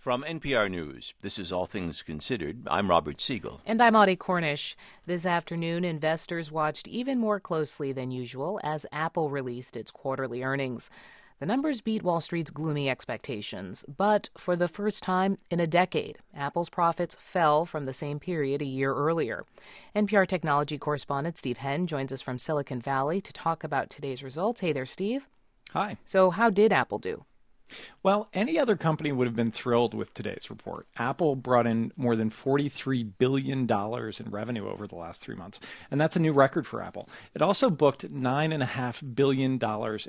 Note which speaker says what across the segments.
Speaker 1: From NPR News, this is All Things Considered. I'm Robert Siegel.
Speaker 2: And I'm Audie Cornish. This afternoon, investors watched even more closely than usual as Apple released its quarterly earnings. The numbers beat Wall Street's gloomy expectations, but for the first time in a decade, Apple's profits fell from the same period a year earlier. NPR technology correspondent Steve Henn joins us from Silicon Valley to talk about today's results. Hey there, Steve.
Speaker 3: Hi.
Speaker 2: So how did Apple do?
Speaker 3: Well, any other company would have been thrilled with today's report. Apple brought in more than $43 billion in revenue over the last 3 months, and that's a new record for Apple. It also booked $9.5 billion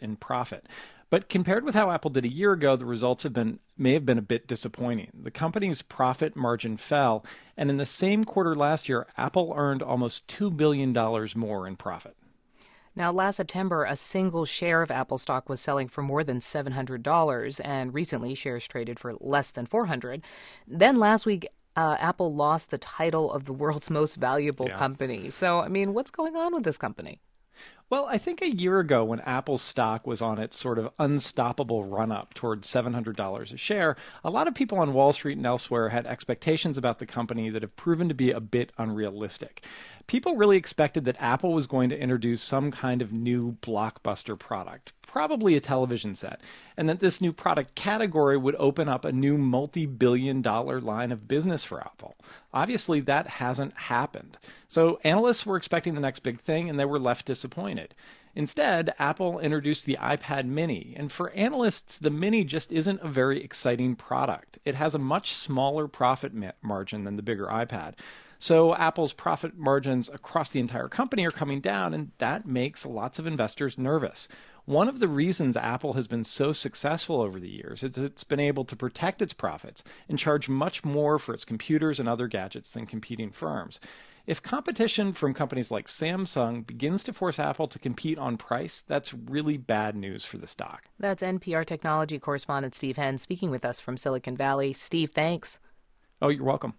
Speaker 3: in profit. But compared with how Apple did a year ago, the results may have been a bit disappointing. The company's profit margin fell, and in the same quarter last year, Apple earned almost $2 billion more in profit.
Speaker 2: Now, last September, a single share of Apple stock was selling for more than $700, and recently shares traded for less than $400. Then last week, Apple lost the title of the world's most valuable company. So, I mean, what's going on with this company?
Speaker 3: Well, I think a year ago when Apple's stock was on its sort of unstoppable run-up toward $700 a share, a lot of people on Wall Street and elsewhere had expectations about the company that have proven to be a bit unrealistic. People really expected that Apple was going to introduce some kind of new blockbuster product, probably a television set, and that this new product category would open up a new multi-billion-dollar line of business for Apple. Obviously, that hasn't happened. So analysts were expecting the next big thing, and they were left disappointed. Instead, Apple introduced the iPad mini, and for analysts, the mini just isn't a very exciting product. It has a much smaller profit margin than the bigger iPad. So Apple's profit margins across the entire company are coming down, and that makes lots of investors nervous. One of the reasons Apple has been so successful over the years is it's been able to protect its profits and charge much more for its computers and other gadgets than competing firms. If competition from companies like Samsung begins to force Apple to compete on price, that's really bad news for the stock.
Speaker 2: That's NPR technology correspondent Steve Henn speaking with us from Silicon Valley. Steve, thanks.
Speaker 3: Oh, you're welcome.